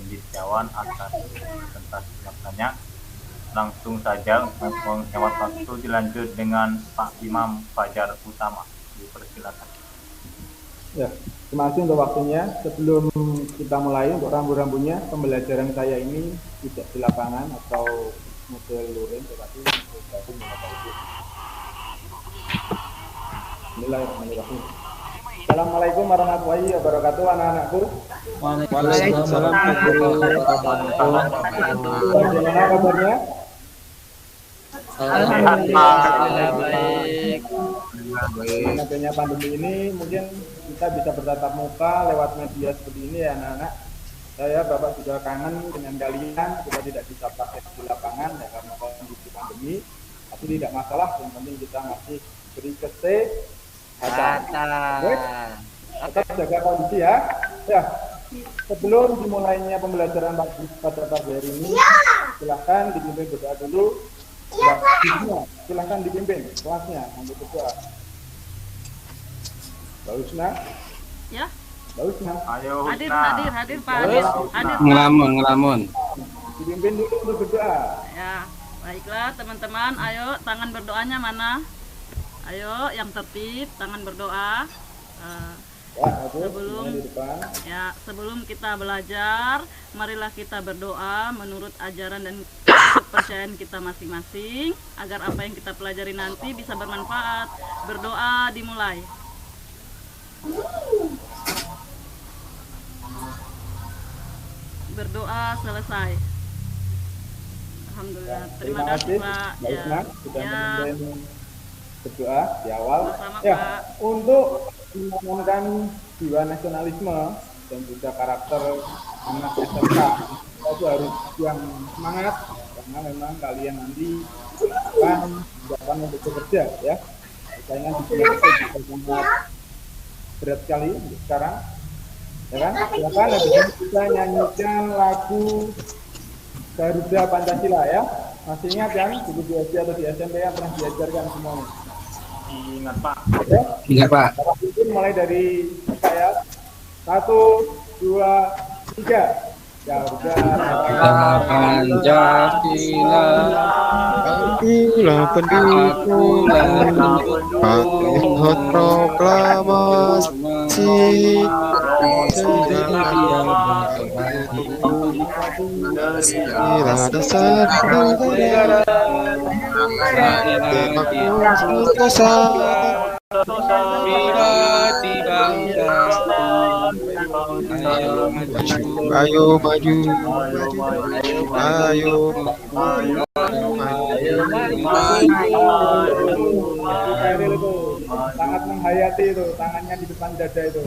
Indi Setiawan atas presentasi jawabannya. Langsung saja menghemat waktu dilanjut dengan Pak Imam Fajar Utama. Dipersilakan. Ya, terima kasih untuk waktunya. Sebelum kita mulai untuk rambu-rambunya, pembelajaran saya ini tidak di lapangan atau model luring, tetapi bergabung dengan Bapak Ibu. Bismillahirrahmanirrahim. Assalamualaikum warahmatullahi wabarakatuh, anak-anakku. Waalaikumsalam warahmatullahi wabarakatuh. Bagaimana kabarnya? Alhamdulillah baik. Dengan adanya pandemi ini, mungkin kita bisa bertatap muka lewat media seperti ini ya anak-anak. Saya Bapak juga kangen dengan kalian. Kita tidak bisa praktek di lapangan ya karena kondisi pandemi. Tapi tidak masalah, yang penting kita masih beri kesehatan. Tetap jaga kondisi ya. Ya. Sebelum dimulainya pembelajaran pada pagi hari ini, silahkan dipimpin berdoa dulu. Silahkan dipimpin kelasnya untuk berdoa. Mbak Husna? Ya. Mbak Husna? Ayo Hadir Pak. Hadir. Ngelamun. Dipimpin dulu untuk berdoa. Ya, baiklah teman-teman. Ayo, tangan berdoanya mana? Ayo, yang tertib, tangan berdoa. Sebelum kita belajar, marilah kita berdoa menurut ajaran dan kepercayaan kita masing-masing agar apa yang kita pelajari nanti bisa bermanfaat. Berdoa dimulai. Berdoa selesai. Alhamdulillah. Terima kasih Pak. Mbak Husna sudah memimpin berdoa di awal. Sama, ya, Pak. untuk menanamkan jiwa nasionalisme dan juga karakter anak SMK, itu harus yang semangat karena memang kalian nanti akan untuk bekerja ya. Saingan di dunia itu juga sangat berat sekali untuk sekarang, ya kan? Silakan habis ini kita nyanyikan lagu Garuda Pancasila ya. Masih ingat kan dulu di SD atau di SMP yang pernah diajarkan semuanya? Ingat Pak. Ya? Ingat Pak. Mungkin mulai dari saya 1, 2, 3. Garuda Pancasila, Itulah pendukung Patriot proklamasi Inilah dasar negara bila dibangga. Ayo maju, sangat menghayati itu, tangannya di depan dada itu.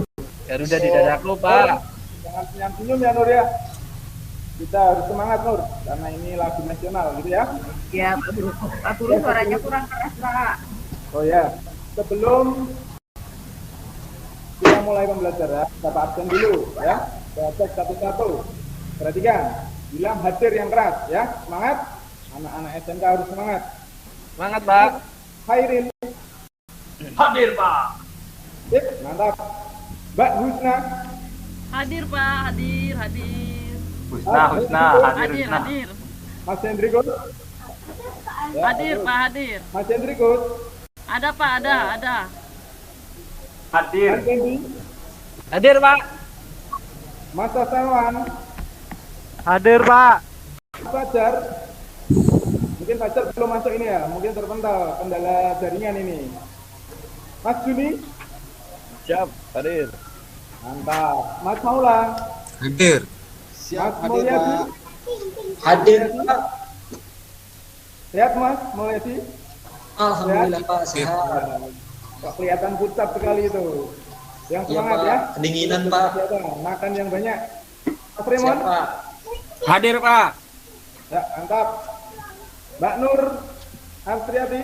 Garuda di dadaku Pak. Jangan senyum-senyum ya Nur ya. Kita harus semangat Nur, karena ini lagu nasional gitu ya. Ya, Pak Guru suaranya kurang keras Pak. Oh ya, sebelum kita mulai pembelajaran, kita absen dulu ya. Kita cek satu-satu. Perhatikan, bilang hadir yang keras ya. Semangat, anak-anak SMK harus semangat. Semangat Pak. Khairil. Hadir Pak. Sip, mantap. Mbak Husna. Hadir Pak, hadir. Husna, hadir. Mas Hendrikus. Ya, Hadir Pak, hadir. Mas Hendrikus. Ada Pak, ada. Hadir. Mas Hendi. Hadir Pak. Mas Sasawan. Hadir Pak. Mas Fajar. Mungkin Fajar belum masuk ini ya, mungkin terpental kendala jaringan ini. Mas Juni. Siap, hadir. Mantap. Mas Maula. hadir. Mas Mulyadi. Hadir Pak. Sehat Mas Mulyadi? Alhamdulillah Pak, sehat. Kok kelihatan pucat sekali itu. Yang Iya semangat Pak, ya. kedinginan Pak. Makan yang banyak. Mas Siap Raymond? Pak. Hadir Pak. Ya, mantap. Mbak Nur Astriati?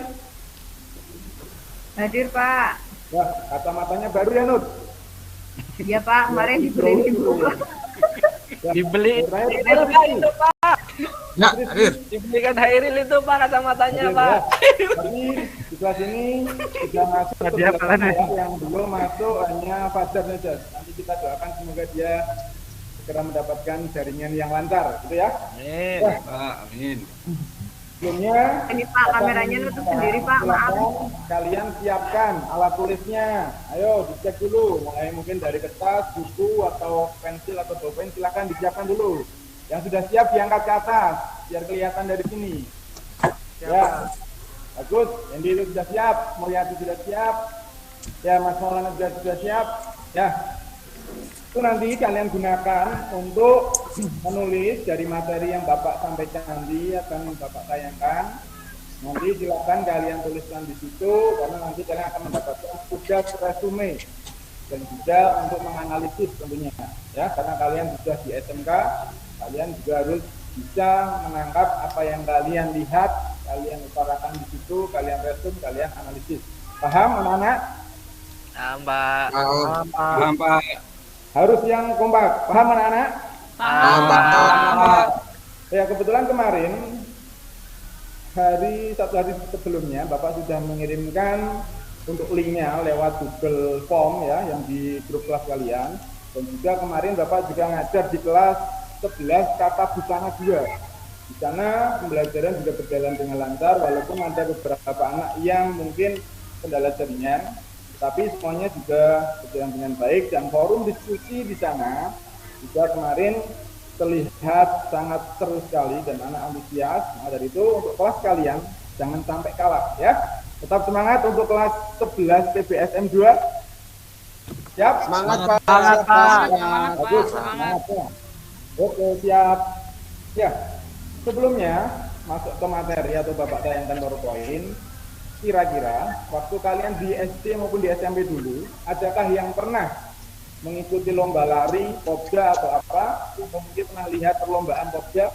Hadir Pak. Wah, kacamatanya baru ya Nur? Iya Pak, kemarin dibeliin Bu. Ya, Dibeli Nur, Pak itu Pak. Ya, hadir. Dibelikan Hairil itu Pak kacamatanya hadir, Pak. ya. Tapi di kelas ini sudah masuk Hadiah beberapa apaan nih? yang belum masuk hanya Fajar saja. Nanti kita doakan semoga dia segera mendapatkan jaringan yang lancar, gitu ya. Amin, Pak. Amin. Sebelumnya, Ini Pak, kameranya nutup sendiri Pak, maaf. silakan kalian siapkan alat tulisnya. Ayo dicek dulu, mulai mungkin dari kertas, buku, atau pensil atau bolpen, silakan disiapkan dulu. Yang sudah siap diangkat ke atas, biar kelihatan dari sini. Ya, bagus. Yang itu sudah siap, Mulyati sudah siap. Ya, Mas Maulana juga sudah siap. Ya, itu nanti kalian gunakan untuk menulis dari materi yang Bapak sampaikan nanti akan Bapak tayangkan. Nanti silakan kalian tuliskan di situ karena nanti kalian akan mendapatkan tugas resume dan juga untuk menganalisis tentunya ya, karena kalian sudah di SMK, kalian juga harus bisa menangkap apa yang kalian lihat, kalian utarakan di situ, kalian resume, kalian analisis. Paham anak-anak? Paham, Pak. Harus yang kompak. Paham anak-anak? Pak. Ya, kebetulan kemarin satu hari sebelumnya Bapak sudah mengirimkan untuk linknya lewat Google Form ya, yang di grup kelas kalian. Dan juga kemarin Bapak juga ngajar di kelas 11 kata busana 2. Di sana pembelajaran juga berjalan dengan lancar walaupun ada beberapa anak yang mungkin kendala jaringan. Tapi semuanya juga berjalan dengan baik dan forum diskusi di sana juga kemarin terlihat sangat seru sekali dan anak antusias. Nah, dari itu untuk kelas kalian jangan sampai kalah ya. Tetap semangat untuk kelas 11 PBSM 2. Siap? Semangat, Pak. Semangat, Pak. Bagus. Semangat. Ya. Oke, siap. Ya. Sebelumnya masuk ke materi atau Bapak tayangkan PowerPoint. Kira-kira waktu kalian di SD maupun di SMP dulu, adakah yang pernah mengikuti lomba lari, popja atau apa? Mungkin pernah lihat perlombaan popja?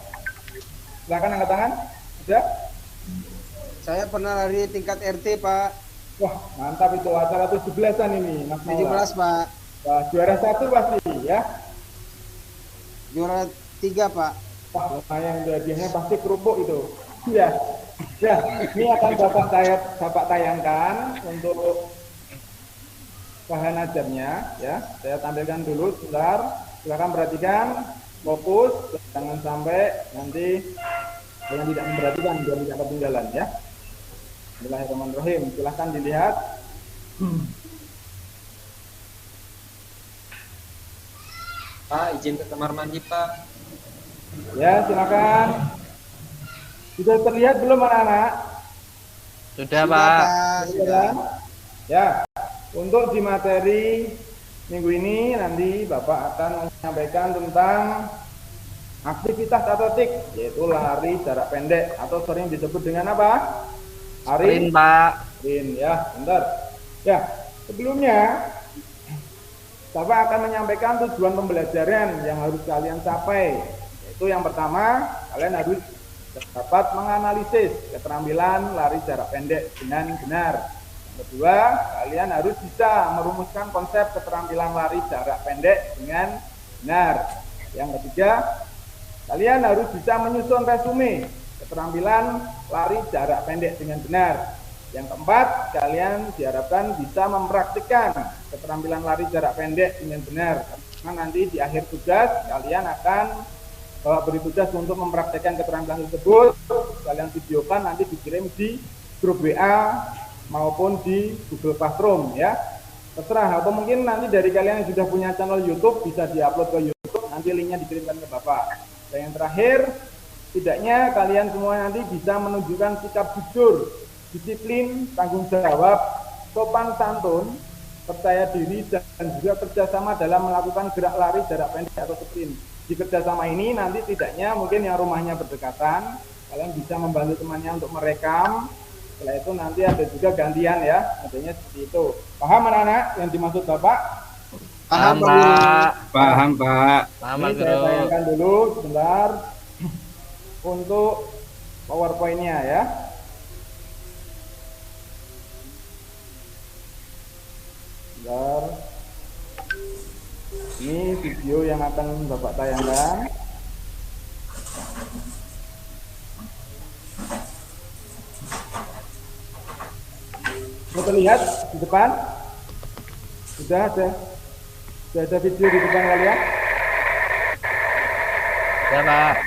Silakan angkat tangan. Sudah? Saya pernah lari tingkat RT, Pak. Wah, mantap itu acara 17-an ini, Mas Maula. 17, Pak. Wah, juara 1 pasti ya. Juara 3, Pak. Wah, lumayan hadiahnya pasti kerupuk itu. Ya. Ya, ini akan Bapak tayangkan untuk bahan ajarnya ya. Saya tampilkan dulu sebentar. Silakan perhatikan, fokus, jangan sampai nanti kalian tidak memperhatikan biar tidak ketinggalan ya. Bismillahirrahmanirrahim. Silahkan dilihat. Pak, izin ke kamar mandi, Pak. Ya, silakan. Sudah terlihat belum anak-anak? Sudah, Pak. Sudah. Ya, untuk di materi minggu ini nanti Bapak akan menyampaikan tentang aktivitas atletik, yaitu lari jarak pendek atau sering disebut dengan apa? Sprint, Pak. Sprint ya, bentar. Ya, sebelumnya Bapak akan menyampaikan tujuan pembelajaran yang harus kalian capai. Yaitu yang pertama, kalian harus dapat menganalisis keterampilan lari jarak pendek dengan benar. Yang kedua, kalian harus bisa merumuskan konsep keterampilan lari jarak pendek dengan benar. Yang ketiga, kalian harus bisa menyusun resume keterampilan lari jarak pendek dengan benar. Yang keempat, kalian diharapkan bisa mempraktikkan keterampilan lari jarak pendek dengan benar. Karena nanti di akhir tugas kalian akan beri tugas untuk mempraktekkan keterampilan tersebut, kalian videokan nanti dikirim di grup WA maupun di Google Classroom ya. Terserah, atau mungkin nanti dari kalian yang sudah punya channel YouTube bisa diupload ke YouTube, nanti linknya dikirimkan ke Bapak. Dan yang terakhir, setidaknya kalian semua nanti bisa menunjukkan sikap jujur, disiplin, tanggung jawab, sopan santun, percaya diri dan juga kerjasama dalam melakukan gerak lari jarak pendek atau sprint. Di kerjasama ini nanti tidaknya mungkin yang rumahnya berdekatan, kalian bisa membantu temannya untuk merekam. Setelah itu nanti ada juga gantian ya, adanya seperti itu. Paham anak-anak yang dimaksud Bapak? Paham, Pak. Paham, Pak. Ini saya tayangkan dulu sebentar untuk PowerPoint-nya ya. Sebentar. Ini video yang akan Bapak tayangkan. Mau terlihat di depan? Sudah ada video di depan kalian? Ya, Pak.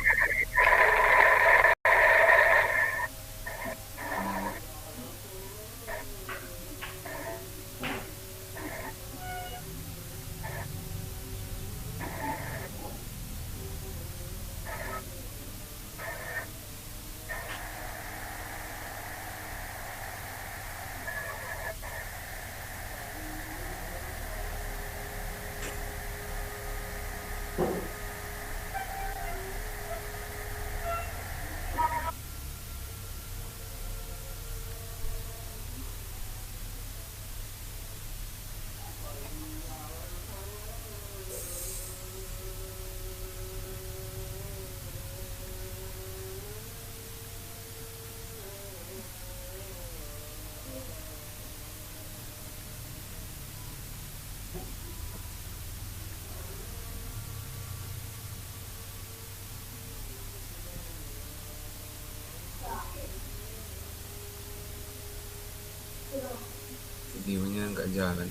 Videonya nggak jalan.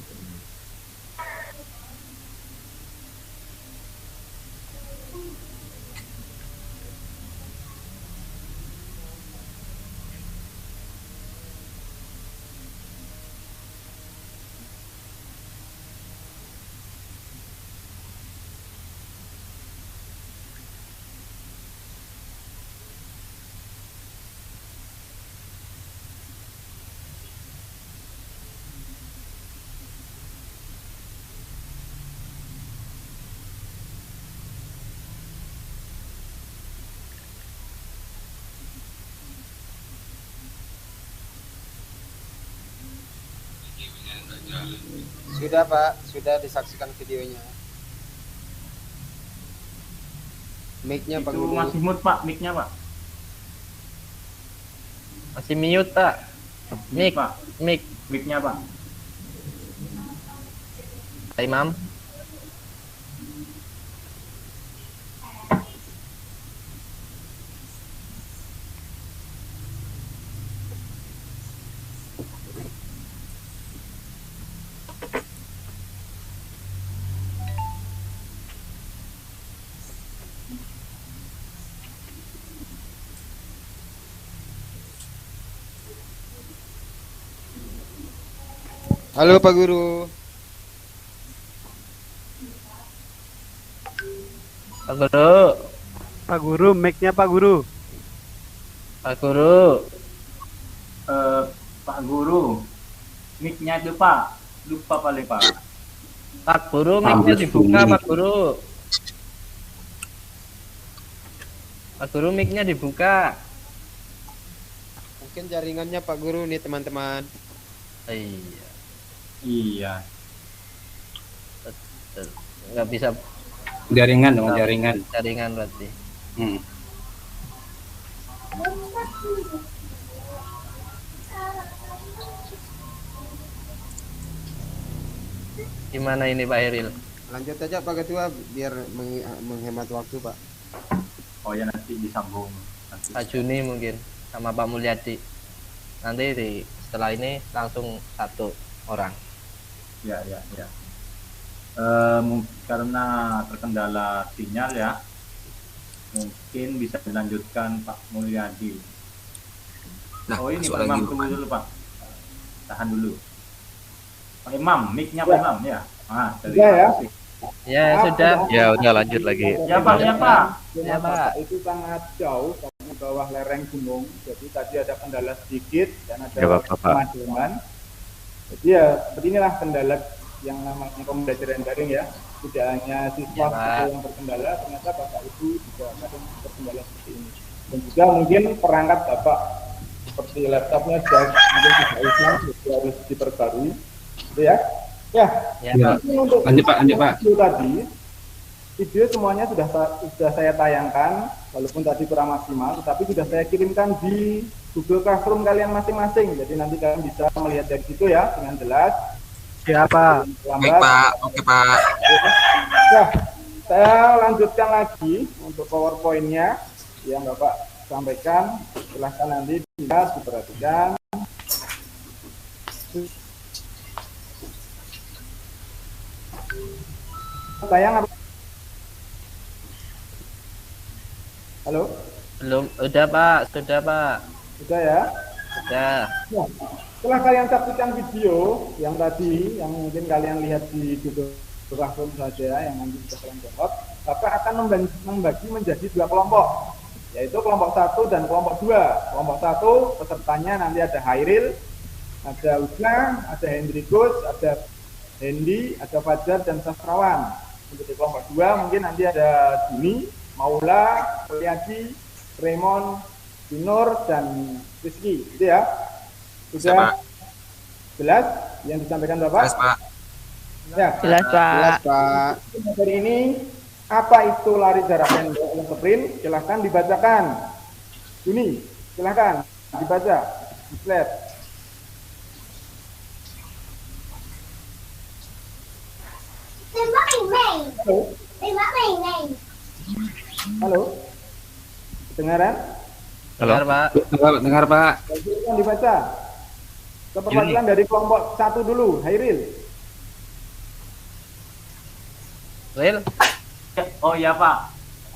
Sudah Pak, sudah disaksikan videonya. Mic-nya Pak Itu Guru. masih mute Pak, mic-nya Pak. Masih mute, Pak. Mic, Pak, mic. mic-nya Pak. Pak Imam. Halo Pak Guru. Pak Guru. Pak Guru, mic-nya Pak Guru. Pak Guru. Pak Guru, mic-nya itu Pak. Lupa paling Pak. Pak Guru, mic-nya dibuka, Pak Guru. Pak Guru, mic-nya dibuka. Mungkin jaringannya Pak Guru nih teman-teman. Iya. Iya. Nggak bisa jaringan berarti. Gimana ini Pak Eril? Lanjut aja Pak Ketua biar menghemat waktu Pak. Oh ya, nanti disambung. Nanti. Pak Juni mungkin sama Pak Mulyadi. Nanti setelah ini langsung satu orang. Ya. Karena terkendala sinyal ya, mungkin bisa dilanjutkan Pak Mulyadi. Nah, Oh ini masuk Pak lagi, Imam, tunggu dulu Pak. Tahan dulu. Pak Imam, mic-nya Pak Imam ya. Dari Sudah ya? Ya sudah. Ya udah lanjut lagi. Ya Pak, ya Pak. Ya, Pak. Itu sangat jauh karena di bawah lereng gunung. Jadi tadi ada kendala sedikit dan ada Ya, Bapak. kemajuan. Jadi ya seperti inilah kendala yang namanya pembelajaran daring ya. Tidak hanya siswa Ya, Pak. yang terkendala, ternyata Bapak Ibu juga kadang terkendala seperti ini. Dan juga mungkin perangkat Bapak seperti laptopnya sudah mungkin tidak usah, jadi harus diperbarui. Gitu ya. Ya, Ya, Pak. untuk Lanjut, Pak. video tadi, video semuanya sudah saya tayangkan, walaupun tadi kurang maksimal, tetapi sudah saya kirimkan di Google Classroom kalian masing-masing. Jadi nanti kalian bisa melihat dari situ ya dengan jelas. Siapa? Baik Pak, oke Pak. Nah, saya lanjutkan lagi untuk PowerPoint-nya yang Bapak sampaikan. Silahkan nanti dilihat, diperhatikan. Tayang apa? Halo? Belum, udah Pak, sudah Pak. Sudah ya? Sudah. Nah, setelah kalian saksikan video yang tadi, yang mungkin kalian lihat di Google Classroom saja, yang nanti bisa kalian download, Bapak akan membagi menjadi 2 kelompok, yaitu kelompok 1 dan kelompok 2. Kelompok 1 pesertanya nanti ada Hairil, ada Ujang, ada Hendrikus, ada Hendi, ada Fajar, dan Sastrawan. Untuk di kelompok 2 mungkin nanti ada Dini, Maula, Priadi, Raymond, Dinur, dan Rizky. Itu ya. Sudah jelas yang disampaikan Bapak? Jelas, Pak. Ya. Jelas, Pak. Jelas, Pak. Dari ini, apa itu lari jarak pendek atau sprint? Silahkan dibacakan. Dini, silahkan dibaca. Di slide. Halo? Halo? Kedengaran? Dengar Pak. Dengar, Pak. Yang dibaca. Keperwakilan dari kelompok 1 dulu, Hairil. Ril, Oh ya Pak,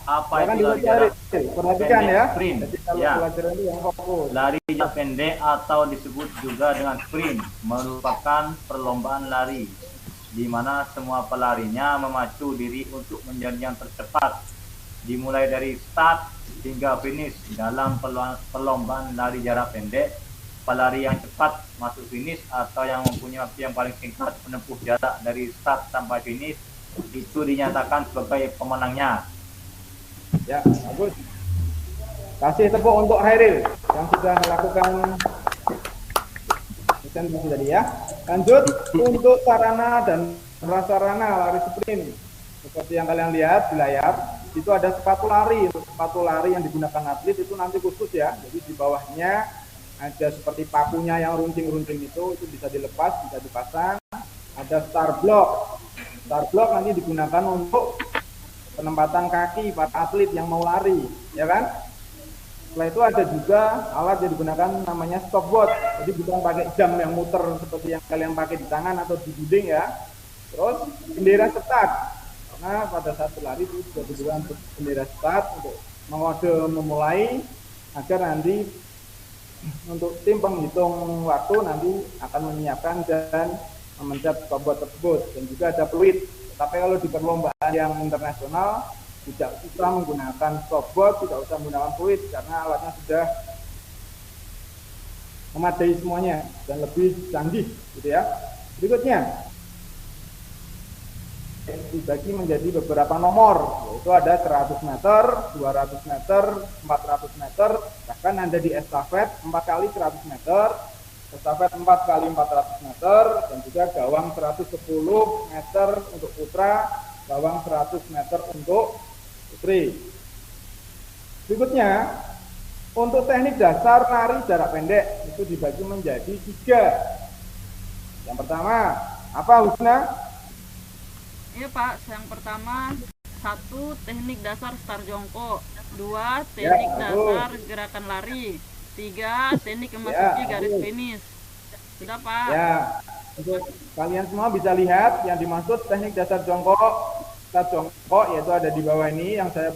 apa Silakan itu lari dibaca, jarak Hairil. Perhatikan pendek ya. sprint? Jadi kalau Ya. pelajaran itu yang fokus. Lari jarak pendek atau disebut juga dengan sprint merupakan perlombaan lari di mana semua pelarinya memacu diri untuk menjadi yang tercepat dimulai dari start hingga finish. Dalam perlombaan lari jarak pendek, pelari yang cepat masuk finish atau yang mempunyai waktu yang paling singkat menempuh jarak dari start sampai finish itu dinyatakan sebagai pemenangnya. Ya, bagus. Kasih tepuk untuk Hairil yang sudah melakukan presentasi tadi ya. Lanjut untuk sarana dan prasarana lari sprint. Seperti yang kalian lihat di layar, itu ada sepatu lari. Untuk sepatu lari yang digunakan atlet itu nanti khusus ya. Jadi di bawahnya ada seperti pakunya yang runcing-runcing itu bisa dilepas, bisa dipasang. Ada star block. Star block nanti digunakan untuk penempatan kaki para atlet yang mau lari, ya kan? Setelah itu ada juga alat yang digunakan namanya stopwatch. Jadi bukan pakai jam yang muter seperti yang kalian pakai di tangan atau di dinding ya. Terus bendera start. Karena pada saat berlari itu sudah digunakan bendera start untuk mengode memulai agar nanti untuk tim penghitung waktu nanti akan menyiapkan dan memencet stopwatch tersebut, dan juga ada fluid. Tapi kalau di perlombaan yang internasional tidak usah menggunakan stopwatch, tidak usah menggunakan fluid karena alatnya sudah memadai semuanya dan lebih canggih gitu ya. Berikutnya dibagi menjadi beberapa nomor, yaitu ada 100 meter, 200 meter, 400 meter, bahkan ada di estafet 4 kali 100 meter, estafet 4 kali 400 meter, dan juga gawang 110 meter untuk putra, gawang 100 meter untuk putri. Berikutnya, untuk teknik dasar lari jarak pendek itu dibagi menjadi 3. Yang pertama, apa Husna? Iya Pak, yang pertama 1 teknik dasar start jongkok, 2 Ya, teknik bagus. dasar gerakan lari, 3 teknik memasuki garis bagus. finish. Sudah Pak. Ya, untuk kalian semua bisa lihat yang dimaksud teknik dasar jongkok, start jongkok yaitu ada di bawah ini yang saya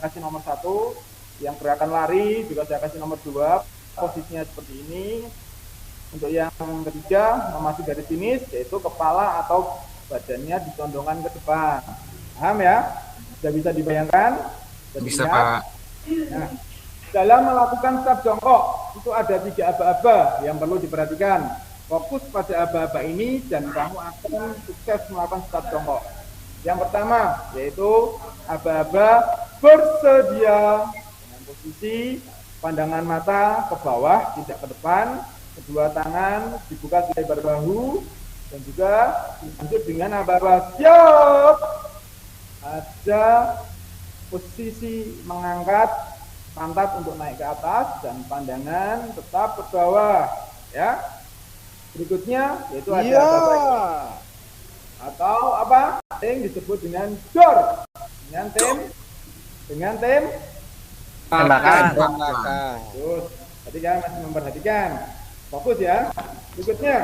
kasih nomor 1, yang gerakan lari juga saya kasih nomor 2, posisinya seperti ini. Untuk yang ketiga memasuki garis finish yaitu kepala atau badannya disondongkan ke depan. Paham ya? Sudah bisa dibayangkan? Bisa, dilihat? Pak. Nah, dalam melakukan start jongkok itu ada 3 aba-aba yang perlu diperhatikan. Fokus pada aba-aba ini dan kamu akan sukses melakukan start jongkok. Yang pertama yaitu aba-aba bersedia dengan posisi pandangan mata ke bawah, tidak ke depan, kedua tangan dibuka selebar bahu, dan juga lanjut dengan aba-aba siap. Ada posisi mengangkat pantat untuk naik ke atas dan pandangan tetap ke bawah ya. Berikutnya yaitu ada aba-aba atau apa yang disebut dengan door, dengan tim tembakan. terus. Tadi kalian masih memperhatikan, fokus ya. Berikutnya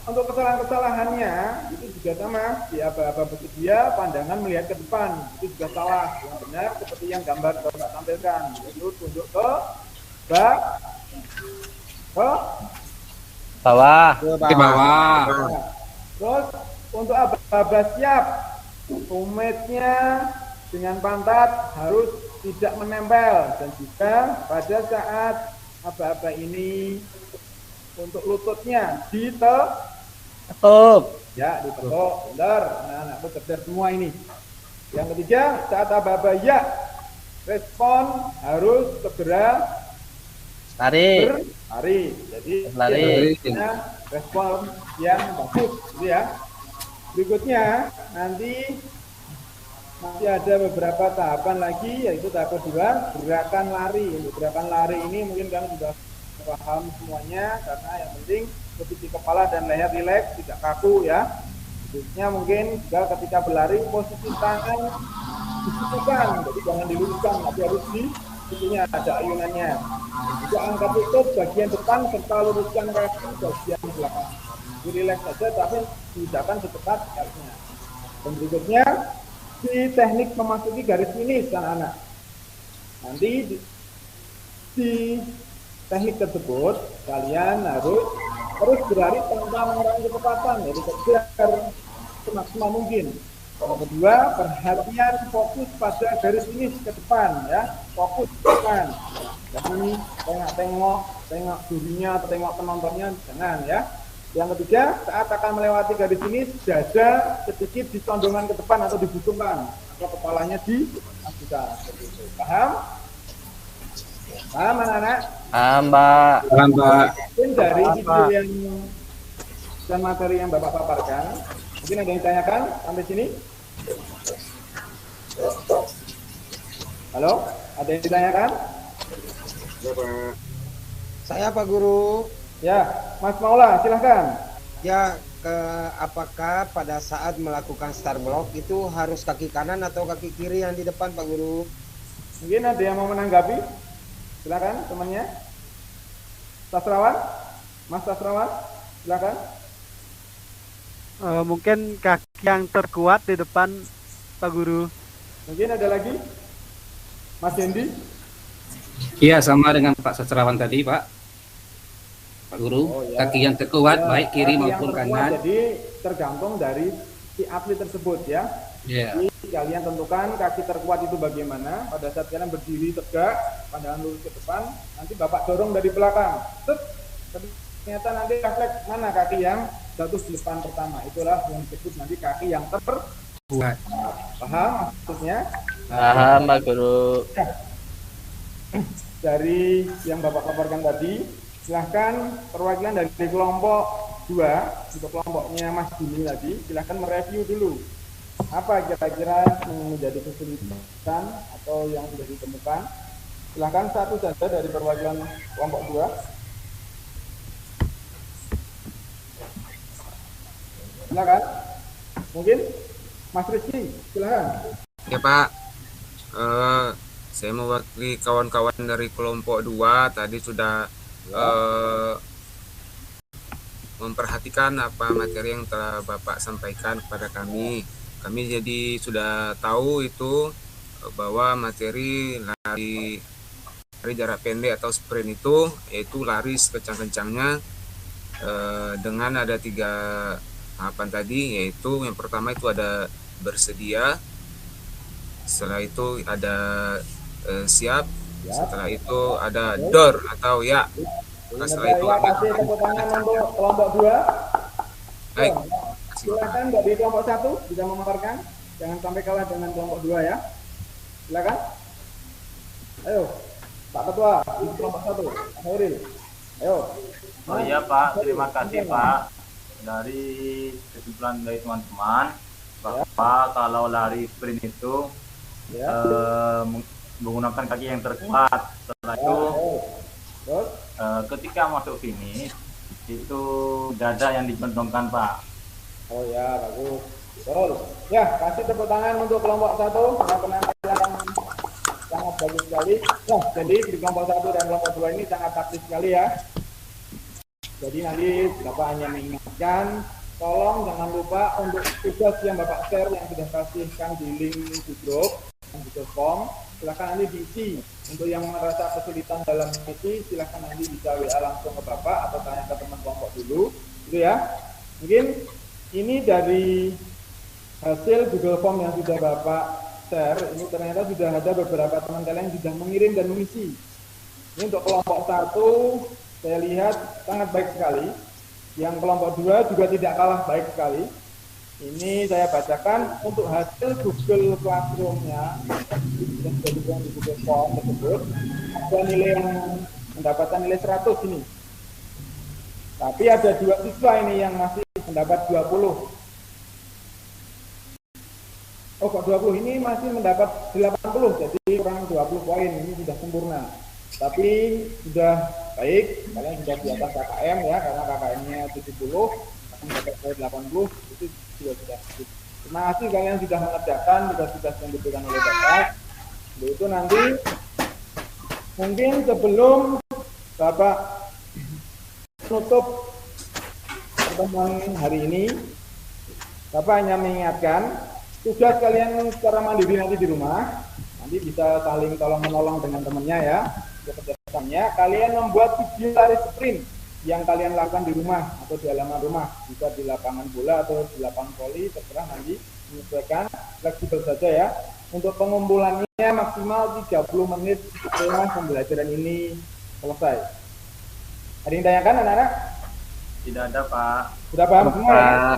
untuk kesalahan-kesalahannya itu juga sama. Di aba-aba bersedia, pandangan melihat ke depan, itu juga salah. Yang benar seperti yang gambar Bapak tampilkan, yaitu tunjuk ke Bawah. Di bawah. Terus untuk aba-aba siap, tumitnya dengan pantat harus tidak menempel, dan juga pada saat aba-aba ini untuk lututnya Tutup. ya ditekuk, benar. Anak-anakku cerdas semua ini. Yang ketiga, saat aba-aba ya, respon harus segera Lari. berlari. Jadi Lari. respon yang bagus, gitu ya. Berikutnya nanti masih ada beberapa tahapan lagi, yaitu tahap kedua, gerakan lari. Untuk gerakan lari ini mungkin kalian sudah paham semuanya, karena yang penting posisi kepala dan leher rileks, tidak kaku ya. Khususnya mungkin juga ketika berlari posisi tangan disitukan, jadi jangan diluruskan, tapi harus di situnya ada ayunannya. Juga angkat lutut bagian depan serta luruskan kaki bagian belakang. Rileks saja, tapi tidakkan secepat harusnya. Dan berikutnya di teknik memasuki garis finish, anak-anak. Nanti di teknik tersebut kalian harus terus berlari tanpa mengurangi kecepatan, jadi kejar semaksimal mungkin. Yang kedua, perhatian fokus pada garis finish ke depan ya, fokus ke depan. Jangan tengok dirinya atau tengok penontonnya, jangan ya. Yang ketiga, saat akan melewati garis finish, dada sedikit disondongkan ke depan atau dibusungkan, atau kepalanya diajukan. Paham? Paham anak-anak? Paham, Mbak. Paham, Pak. Mungkin dari video yang dan materi yang Bapak paparkan, mungkin ada yang ditanyakan sampai sini? Halo? Ada yang ditanyakan? Saya Pak Guru. Ya, Mas Maula, silahkan. Ya, apakah pada saat melakukan start block itu harus kaki kanan atau kaki kiri yang di depan, Pak Guru? Mungkin ada yang mau menanggapi? Silakan temannya. Sastrawan? Mas Sastrawan? Silakan. Mungkin kaki yang terkuat di depan, Pak Guru. Mungkin ada lagi? Mas Hendi? Iya, sama dengan Pak Sastrawan tadi, Pak. Pak Guru, Oh, ya. kaki yang terkuat, Ya, baik kiri kaki yang maupun terkuat, kanan. Jadi tergantung dari si atlet tersebut ya. Iya. Jadi kalian tentukan kaki terkuat itu bagaimana. Pada saat kalian berdiri tegak, pandangan lurus ke depan, nanti Bapak dorong dari belakang. Ternyata nanti refleks mana kaki yang jatuh di depan pertama. Itulah yang disebut nanti kaki yang terkuat. Paham maksudnya? Paham, Pak Guru. Dari yang Bapak paparkan tadi, silahkan perwakilan dari kelompok 2, untuk kelompoknya Mas Dini tadi, silahkan mereview dulu. Apa kira-kira yang menjadi kesulitan atau yang sudah ditemukan? Silahkan satu saja dari perwakilan kelompok 2. Silahkan. Mungkin Mas Rizky, silahkan. Ya Pak, saya mewakili kawan-kawan dari kelompok 2 tadi sudah memperhatikan apa materi yang telah Bapak sampaikan kepada kami. Kami jadi sudah tahu itu bahwa materi lari jarak pendek atau sprint itu yaitu lari sekencang-kencangnya dengan ada 3 tahapan tadi, yaitu yang pertama itu ada bersedia, setelah itu ada siap, setelah itu ada door atau ya, setelah itu Terima kasih tepuk tangan untuk kelompok 2. baik. Silakan dari kelompok 1 bisa memaparkan, jangan sampai kalah dengan kelompok 2 ya. Silakan. Ayo, Pak Ketua di kelompok 1, Pak Hairil. Ayo. Oh iya Pak, terima kasih Pak. Dari kesimpulan dari teman-teman bahwa kalau lari sprint itu menggunakan kaki yang terkuat. Setelah itu ketika masuk finish itu dada yang dicondongkan Pak. Oh ya, bagus. Betul. Ya, kasih tepuk tangan untuk kelompok 1 karena penampilan sangat bagus sekali. Nah, jadi di kelompok 1 dan kelompok 2 ini sangat taktis sekali ya. Jadi nanti Bapak hanya mengingatkan, tolong jangan lupa untuk tugas yang Bapak share yang sudah kasihkan di link di grup, Google Form, silakan nanti diisi. Untuk yang merasa kesulitan dalam mengisi, silakan nanti bisa WA langsung ke Bapak atau tanya ke teman kelompok dulu, gitu ya. Mungkin ini dari hasil Google Form yang sudah Bapak share, ini ternyata sudah ada beberapa teman kalian yang sudah mengirim dan mengisi. Ini untuk kelompok 1, saya lihat sangat baik sekali. Yang kelompok 2 juga tidak kalah baik sekali. Ini saya bacakan untuk hasil Google Classroom-nya yang sudah dibuat di Google Form tersebut. Ada nilai yang mendapatkan nilai 100 ini. Tapi ada 2 siswa ini yang masih mendapat 20. Oh kok 20, ini masih mendapat 80, jadi kurang 20 poin, ini sudah sempurna. Tapi sudah baik, kalian sudah di atas KKM ya, karena KKM-nya 70, mendapat poin 80, itu sudah. Terima kasih kalian sudah mengerjakan tugas-tugas yang diberikan oleh Bapak. Itu nanti mungkin sebelum Bapak menutup pertemuan hari ini, Bapak hanya mengingatkan tugas kalian secara mandiri nanti di rumah, nanti bisa saling tolong-menolong dengan temannya ya. Kerjasamanya, kalian membuat video lari sprint yang kalian lakukan di rumah atau di halaman rumah, bisa di lapangan bola atau di lapangan voli, terserah nanti menyesuaikan, fleksibel saja ya. Untuk pengumpulannya maksimal 30 menit setelah pembelajaran ini selesai. Ada yang tanyakan anak-anak? Tidak ada, Pak. Sudah paham semua ya?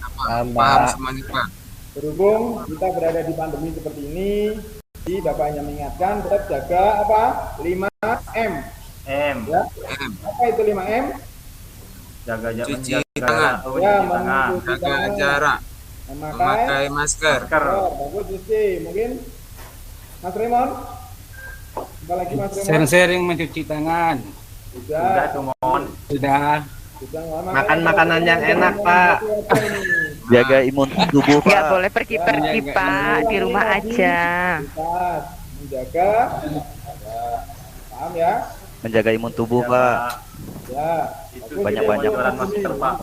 Paham semuanya, Pak. Berhubung kita berada di pandemi seperti ini, jadi Bapak hanya mengingatkan tetap jaga apa? 5M. Ya. Apa itu 5M? Jaga cuci tangan. Ya, jaga jarak. Memakai masker. Bagus cuci. Mungkin Mas Raymond? Apa lagi Mas Raymond? Sering mencuci tangan. Sudah, Mon. Sudah. Makan makanan yang enak, Pak. Jaga imun tubuh, Pak. Nggak boleh pergi-pergi, Pak. Di rumah aja. Menjaga, paham ya? Menjaga imun tubuh, Pak. Ya. Banyak-banyak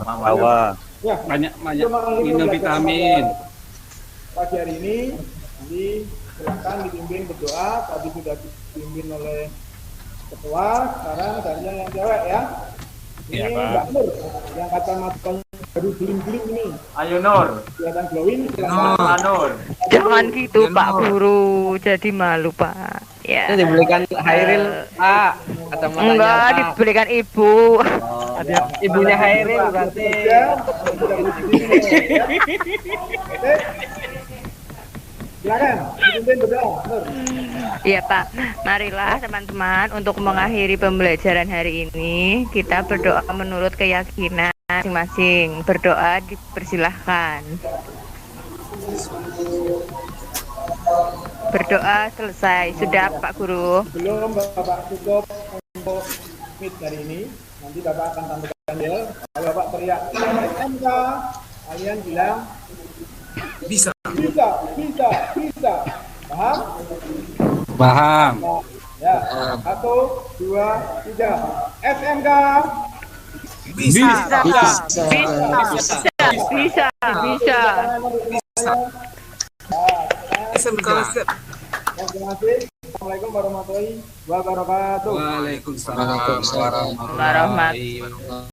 bawah. Ya. Banyak-banyak minum vitamin. Pagi hari ini, nanti silakan dipimpin berdoa. Tadi sudah dipimpin oleh ketua. Sekarang darinya yang cewek ya. Ini Mbak Nur, yang kacamatanya baru guling-guling ini. Ayo Nur. Kelihatan glowing. Nur. Jangan gitu Pak Guru, jadi malu Pak. Ya. Itu dibelikan Hairil, Pak. Enggak, dibelikan ibu. Ibunya Hairil berarti. Silakan, dipimpin berdoa. Nur. Iya Pak, marilah teman-teman untuk mengakhiri pembelajaran hari ini kita berdoa menurut keyakinan masing-masing. Berdoa dipersilahkan. Berdoa selesai. Sudah Pak Guru. Belum Bapak cukup untuk meet hari ini. Nanti Bapak akan tampilkan ya. Kalau Bapak teriak SMK, kalian bilang bisa. Paham? Paham. Ya. 1, 2, 3. SMK. Bisa. SMK. Terima kasih. Assalamualaikum warahmatullahi wabarakatuh. Waalaikumsalam warahmatullahi wabarakatuh.